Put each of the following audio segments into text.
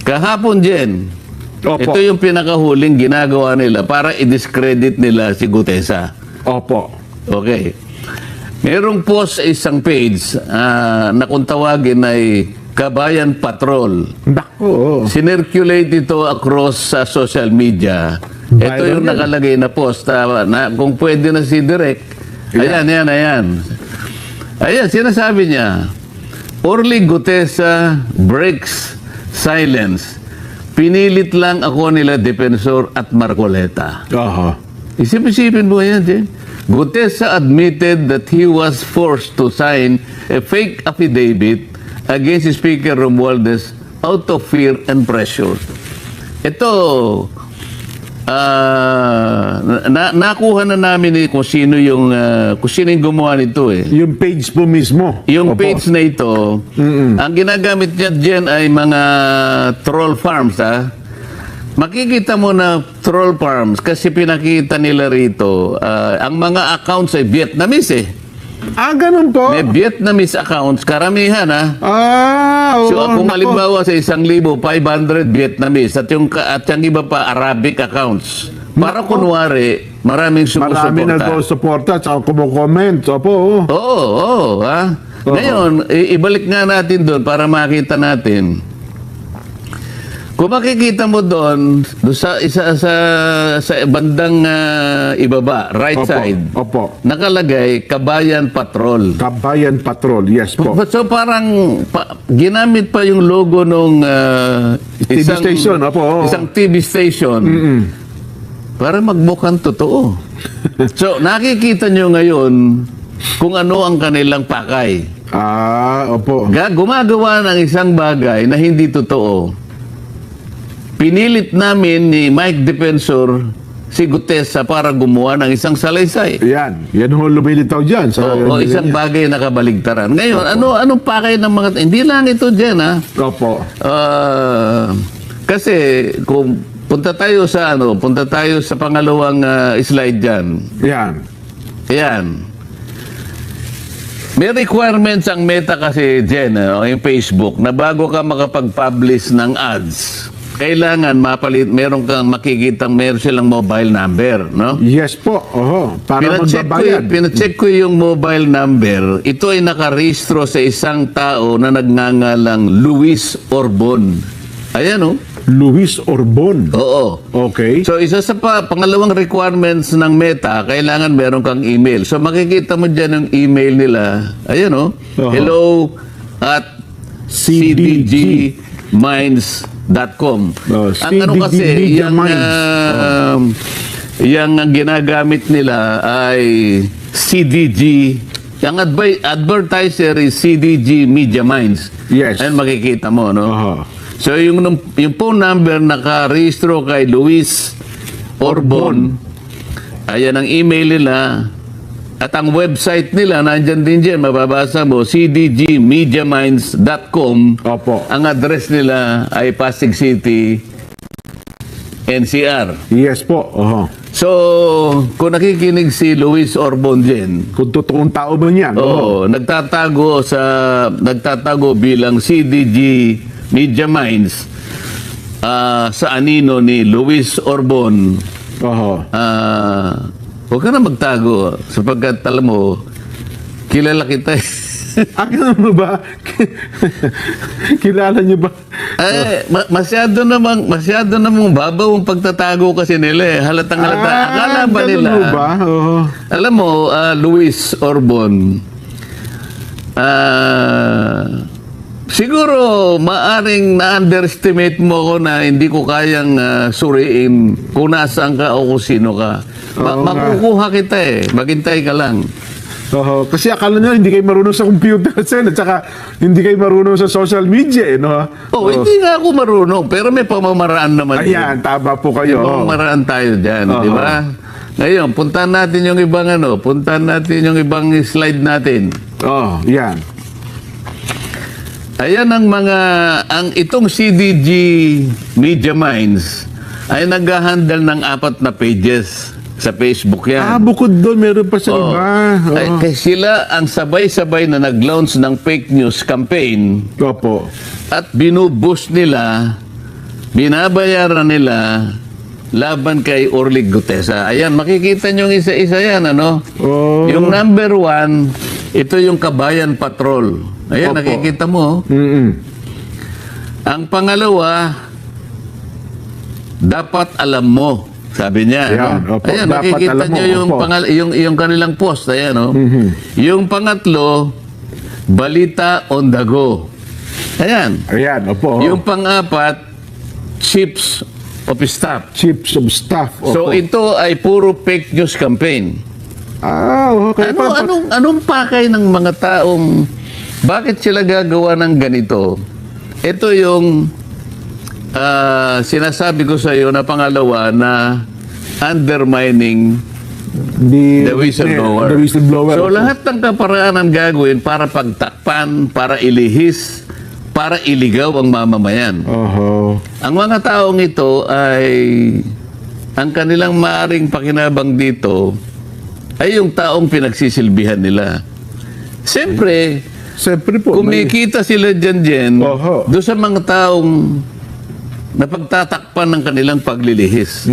Kahapon, Jen, Opo. ito yung pinakahuling ginagawa nila para i-discredit nila si Gutesa. Opo. Okay. Merong post sa isang page na kung tawagin ay Kabayan Patrol. Naku. Sinirculate ito across sa social media. Ito Viral yung yan. nakalagay na post na kung pwede na si Direk. Ayan, ayan. Ayan, sinasabi niya, Orly Gutesa breaks silence. Pinilit lang ako nila Defensor at Marcoleta. Aha. Isip-isipin mo yan, Jen. Gutesa admitted that he was forced to sign a fake affidavit against Speaker Romualdez out of fear and pressure. Ito, nakuha na namin kung sino yung gumawa nito eh. Yung page po mismo. Yung Opo. page na ito, ang ginagamit niya dyan ay mga troll farms, ha? Makikita mo na troll farms kasi pinakita nila rito, ang mga accounts ay Vietnamese eh. Ganun po. May Vietnamese accounts, karamihan ha. So Oo. kung Naku. halimbawa sa 1,500 Vietnamese at yung iba pa Arabic accounts, para kunwari, maraming Marami sumusuporta. nagsusuporta at comment. Opo. Oo, ha? Ngayon, ibalik nga natin doon para makita natin. Kung makikita mo doon sa bandang ibaba, right Opo, side, opo. nakalagay Kabayan Patrol. Kabayan Patrol. Yes po. So parang ginamit pa yung logo nung TV station, opo. isang TV station para magmukhang totoo. So nakikita nyo ngayon kung ano ang kanilang pakay. Opo. Gumagawa ng isang bagay na hindi totoo. Pinilit namin ni Mike Defensor si Gutesa para gumawa ng isang salaysay. Yan ho lumilitaw dyan. O isang bagay na kabaligtaran. Ngayon, anong pakay ng mga... Hindi lang ito dyan, ha? Opo. Kasi kung punta tayo sa pangalawang slide dyan. Yan. Ayan. May requirements ang Meta kasi, Jen, yung Facebook, na bago ka makapag-publish ng ads, kailangan meron kang makikitang meron silang mobile number, no? Yes po. Oho. Para magbabayad. Pinacheck ko yung mobile number. Ito ay nakarehistro sa isang tao na nagngangalang Luis Orbon. Ayan, oh. Luis Orbon. Oo. Okay. So, isa sa pangalawang requirements ng Meta, kailangan meron kang email. So, makikita mo dyan yung email nila. Ayan, oh. Uh-huh. Hello at cdgminds.com. Ang ano kasi, Media yung, Minds. yung ang ginagamit nila ay CDG. Yung advertiser is CDG Media Minds. Yes. Ayan, makikita mo, no? Aha. So, yung phone number nakarehistro kay Luis Orbon, ayan ang email nila, at ang website nila, nandyan din dyan, mababasa mo, cdgmediaminds.com. Opo. Ang address nila ay Pasig City, NCR. Yes po. Oho. So, kung nakikinig si Luis Orbon dyan, Kung totoong tao ba niyan? Oho. nagtatago bilang CDG Media Minds sa anino ni Luis Orbon. Oho. Huwag ka na magtago sapagkat alam mo, kilala kita. Ano mo ba? Kilala niyo ba? Masyado namang babaw ang pagtatago kasi nila eh. Halatang halata. Akala ba ganun nila? mo ba? Oho. Alam mo, Luis Orbon, siguro maaring na-underestimate mo ko na hindi ko kayang suriin kung nasaan ka o kung sino ka. Oo nga. Makukuha kita eh. Maghintay ka lang. Oho. Kasi akala nyo hindi kayo marunong sa computer sen at saka hindi kayo marunong sa social media no? Hindi nga ako marunong pero may pamamaraan naman. Ayan, tama po kayo. May pamamaraan tayo dyan, di ba? Ngayon, puntahan natin yung ibang slide natin. Yan. Ayan itong CDG Media Minds ay nag-handle ng 4 na pages sa Facebook yan. Bukod doon, meron pa sa iba. Kaya sila ang sabay-sabay na nag-launch ng fake news campaign Opo. at binuboost nila binabayaran nila laban kay Orly Gutesa. Ayan, makikita nyo yung isa-isa yan, ano? Oh. Yung number 1, ito yung Kabayan Patrol. Ayan, Opo. nakikita mo. Ang pangalawa, dapat alam mo. Sabi niya. Ayan, no? opo. Ayan, Dapat nakikita alam mo, nyo yung, opo. yung kanilang post. Ayan, no? Yung pangatlo, Balita on the go. Ayan. Ayan, opo. Yung pang-apat, Chiefs of Staff. Chiefs of Staff. Opo. So ito ay puro fake news campaign. Okay. Anong pakay ng mga taong bakit sila gagawa ng ganito? Ito yung sinasabi ko sa iyo na pangalawa na undermining the whistleblower. The whistleblower. So lahat ng kaparaanan gagawin para pagtakpan, para ilihis, para iligaw ang mamamayan. Oho. Ang mga taong ito ay ang kanilang maaring pakinabang dito ay yung taong pinagsisilbihan nila. Siyempre, Po. kumikita sila dyan Oho. doon sa mga taong napagtatakpan ng kanilang paglilihis.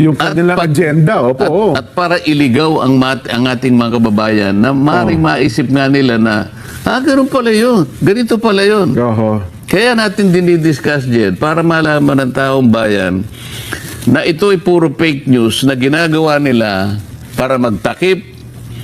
Yung kanilang agenda. Opo. At para iligaw ang ating mga kababayan na maaaring maisip nga nila na ganun pala yun. Ganito pala yun. Oho. Kaya natin dinidiscuss dyan para malaman ng taong bayan na ito ay puro fake news na ginagawa nila para magtakip,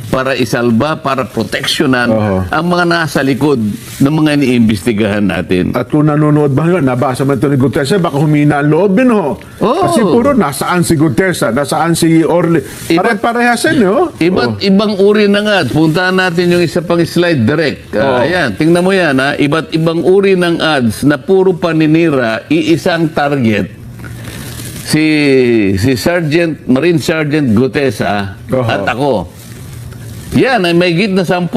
para isalba, para proteksyonan ang mga nasa likod ng mga iniimbestigahan natin. At kung nanonood ba yun, nabasa man ito ni Gutesa, baka humina ang loob din, ho. Oo. Kasi puro, nasaan si Gutesa, nasaan si Orly. Pare-parehasan, ho. Ibang uri ng ads. Puntahan natin yung isa pang slide direct. Ayan, tingnan mo yan. Ha? Iba't ibang uri ng ads na puro paninira, iisang target. Si Marine Sergeant Gutesa at ako. Yan, ay may git na 10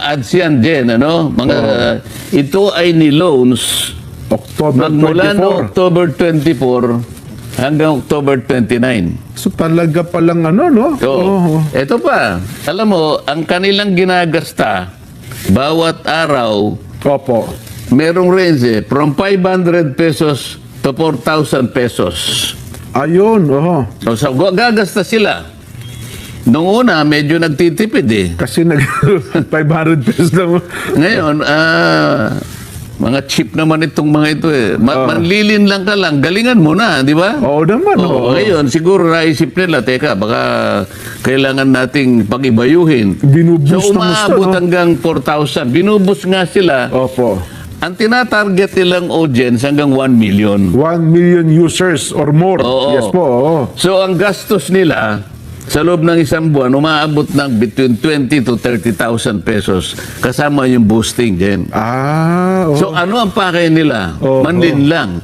ads yan din, ano? Ito ay ni-loans October magmula 24. no October 24 hanggang October 29. So talaga palang no? So, ito pa. Alam mo, ang kanilang ginagasta bawat araw, Opo. merong range from 500 pesos to 4,000 pesos. Ayun, oho. So, gagasta sila. Noong una, medyo nagtitipid Kasi 500 pesos lang. Ngayon, mga cheap naman itong mga ito manlilin lang ka lang, galingan mo na, di ba? Oo naman. Ngayon, siguro naisip nila, teka, baka kailangan nating pag-ibayuhin. Binubus So, na umaabot hanggang 4,000. Binubus nga sila. Opo. Ang tinatarget nilang audience hanggang 1 million. 1 million users or more. Oo. Yes po, oo. So, ang gastos nila sa loob ng isang buwan, umaabot ng between 20 to 30,000 pesos kasama yung boosting din. Oo. So, ano ang pakay nila? Oo. Manlin lang.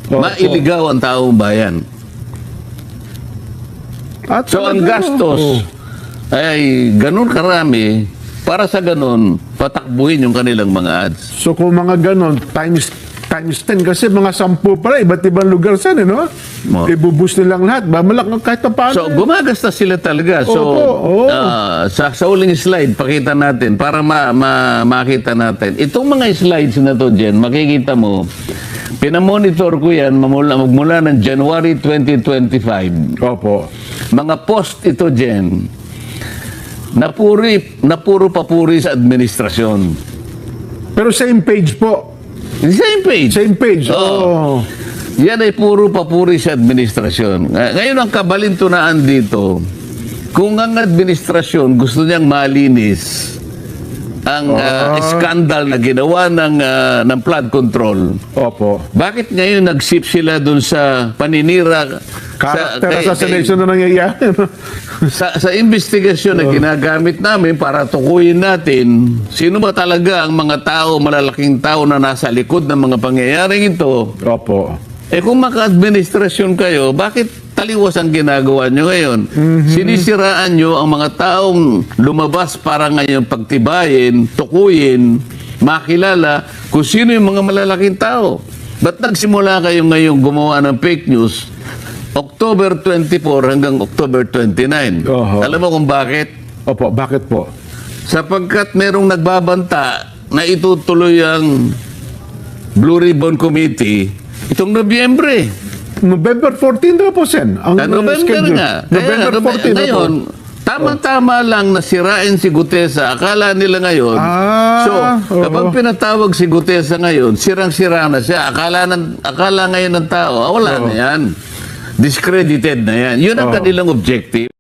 Mailigaw ang taong bayan. At So, ang talaga, gastos ay ganun karami para sa ganun, patakbuhin yung kanilang mga ads. So kung mga ganon, times 10 kasi mga 10 pala, iba't ibang lugar saan, no? Ibubus nilang lahat. Malak kahit pa paano. So, gumagasta sila talaga. So, Opo, oo. sa uling slide, pakita natin para makita natin. Itong mga slides na to, Jen, makikita mo, pinamonitor ko yan magmula ng January 2025. Opo. Mga post ito, Jen, na puro papuri sa administrasyon. Pero same page po. Same page. Same page. Oo. Yan ay puro papuri sa administrasyon. Ngayon ang kabalintunaan dito, kung ang administrasyon gusto niyang malinis ang skandal na ginawa ng flood control, Opo. bakit ngayon nag-shift sila dun sa paninira Character assassination na nangyayari. sa investigasyon na ginagamit namin para tukuyin natin sino ba talaga ang mga tao, malalaking tao na nasa likod ng mga pangyayaring ito. Opo. Kung maka-administrasyon kayo, bakit taliwas ang ginagawa nyo ngayon? Sinisiraan nyo ang mga taong lumabas para ngayon pagtibayin, tukuyin, makilala kung sino yung mga malalaking tao. Ba't nagsimula kayo ngayon gumawa ng fake news October 24 hanggang October 29? Oho. Alam mo kung bakit? Opo, bakit po? Sapagkat merong nagbabanta na itutuloy ang Blue Ribbon Committee Itong Nobyembre. November 14 na po, Sen. Ang November schedule. nga. November 14 na po. Ngayon, tama-tama lang nasirain si Gutesa. Akala nila ngayon. So, kapag pinatawag si Gutesa ngayon, sirang-sira na siya. Akala ngayon ng tao, wala na yan. Discredited na yan. Yun ang kanilang objective.